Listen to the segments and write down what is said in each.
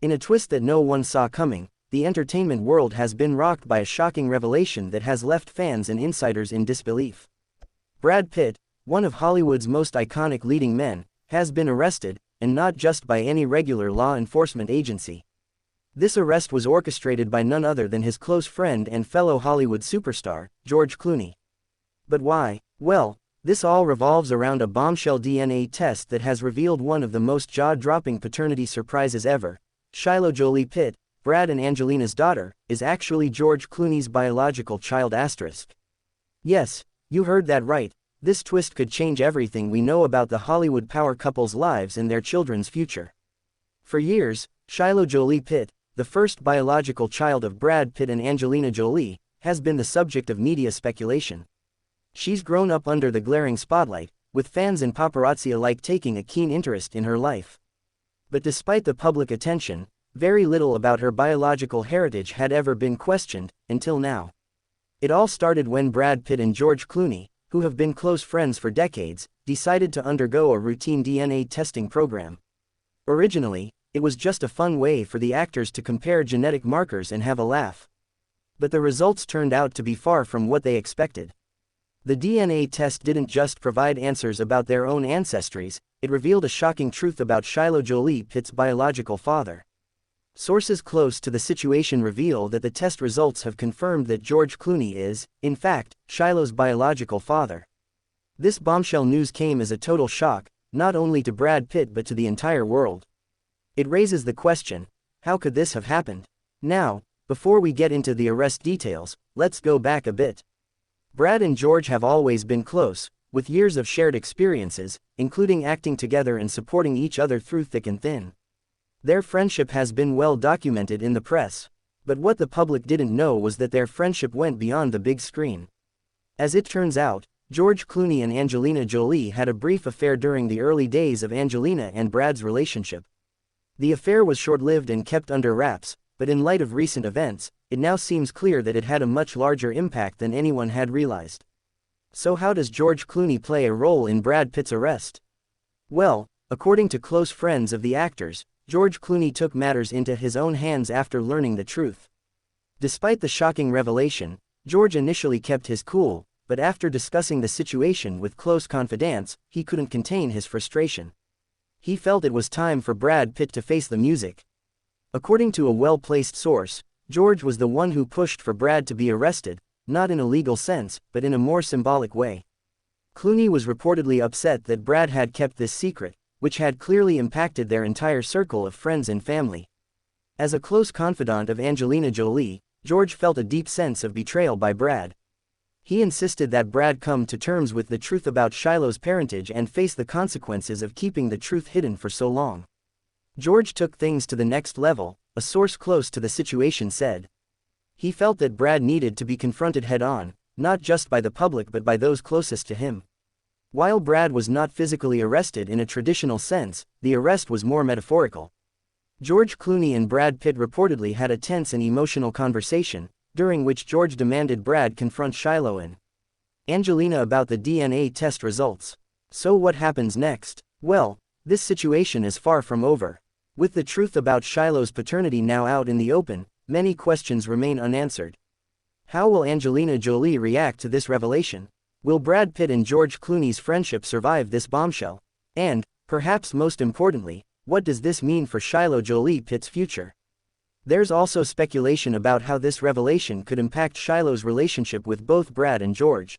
In a twist that no one saw coming, the entertainment world has been rocked by a shocking revelation that has left fans and insiders in disbelief. Brad Pitt, one of Hollywood's most iconic leading men, has been arrested, and not just by any regular law enforcement agency. This arrest was orchestrated by none other than his close friend and fellow Hollywood superstar, George Clooney. But why? Well, this all revolves around a bombshell DNA test that has revealed one of the most jaw-dropping paternity surprises ever. Shiloh Jolie-Pitt, Brad and Angelina's daughter, is actually George Clooney's biological child. Yes, you heard that right. This twist could change everything we know about the Hollywood power couple's lives and their children's future. For years, Shiloh Jolie-Pitt, the first biological child of Brad Pitt and Angelina Jolie, has been the subject of media speculation. She's grown up under the glaring spotlight, with fans and paparazzi alike taking a keen interest in her life. But despite the public attention, very little about her biological heritage had ever been questioned, until now. It all started when Brad Pitt and George Clooney, who have been close friends for decades, decided to undergo a routine DNA testing program. Originally, it was just a fun way for the actors to compare genetic markers and have a laugh. But the results turned out to be far from what they expected. The DNA test didn't just provide answers about their own ancestries, it revealed a shocking truth about Shiloh Jolie-Pitt's biological father. Sources close to the situation reveal that the test results have confirmed that George Clooney is, in fact, Shiloh's biological father. This bombshell news came as a total shock, not only to Brad Pitt but to the entire world. It raises the question, how could this have happened? Now, before we get into the arrest details, let's go back a bit. Brad and George have always been close, with years of shared experiences, including acting together and supporting each other through thick and thin. Their friendship has been well documented in the press. But what the public didn't know was that their friendship went beyond the big screen. As it turns out, George Clooney and Angelina Jolie had a brief affair during the early days of Angelina and Brad's relationship. The affair was short-lived and kept under wraps, but in light of recent events, it now seems clear that it had a much larger impact than anyone had realized. So how does George Clooney play a role in Brad Pitt's arrest? Well, according to close friends of the actors, George Clooney took matters into his own hands after learning the truth. Despite the shocking revelation, George initially kept his cool, but after discussing the situation with close confidants, he couldn't contain his frustration. He felt it was time for Brad Pitt to face the music. According to a well-placed source, George was the one who pushed for Brad to be arrested, not in a legal sense, but in a more symbolic way. Clooney was reportedly upset that Brad had kept this secret, which had clearly impacted their entire circle of friends and family. As a close confidant of Angelina Jolie, George felt a deep sense of betrayal by Brad. He insisted that Brad come to terms with the truth about Shiloh's parentage and face the consequences of keeping the truth hidden for so long. George took things to the next level, a source close to the situation said. He felt that Brad needed to be confronted head-on, not just by the public but by those closest to him. While Brad was not physically arrested in a traditional sense, the arrest was more metaphorical. George Clooney and Brad Pitt reportedly had a tense and emotional conversation, during which George demanded Brad confront Shiloh and Angelina about the DNA test results. So what happens next? Well, this situation is far from over. With the truth about Shiloh's paternity now out in the open, many questions remain unanswered. How will Angelina Jolie react to this revelation? Will Brad Pitt and George Clooney's friendship survive this bombshell? And, perhaps most importantly, what does this mean for Shiloh Jolie-Pitt's future? There's also speculation about how this revelation could impact Shiloh's relationship with both Brad and George.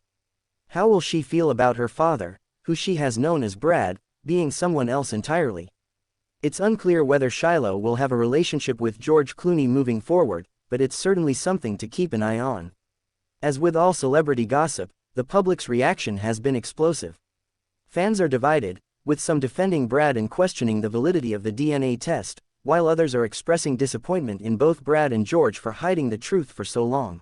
How will she feel about her father, who she has known as Brad, being someone else entirely? It's unclear whether Shiloh will have a relationship with George Clooney moving forward, but it's certainly something to keep an eye on. As with all celebrity gossip, the public's reaction has been explosive. Fans are divided, with some defending Brad and questioning the validity of the DNA test, while others are expressing disappointment in both Brad and George for hiding the truth for so long.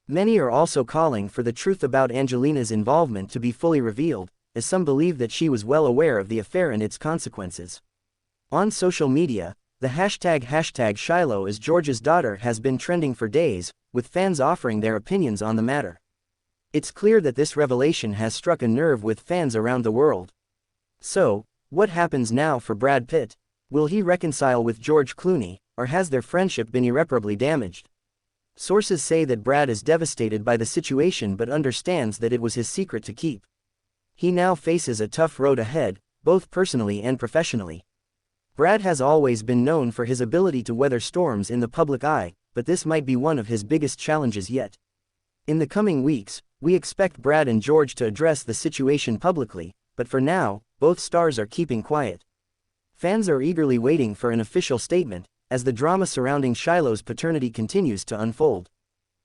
Many are also calling for the truth about Angelina's involvement to be fully revealed, as some believe that she was well aware of the affair and its consequences. On social media, the hashtag Shiloh is George's daughter has been trending for days, with fans offering their opinions on the matter. It's clear that this revelation has struck a nerve with fans around the world. So, what happens now for Brad Pitt? Will he reconcile with George Clooney, or has their friendship been irreparably damaged? Sources say that Brad is devastated by the situation but understands that it was his secret to keep. He now faces a tough road ahead, both personally and professionally. Brad has always been known for his ability to weather storms in the public eye, but this might be one of his biggest challenges yet. In the coming weeks, we expect Brad and George to address the situation publicly, but for now, both stars are keeping quiet. Fans are eagerly waiting for an official statement, as the drama surrounding Shiloh's paternity continues to unfold.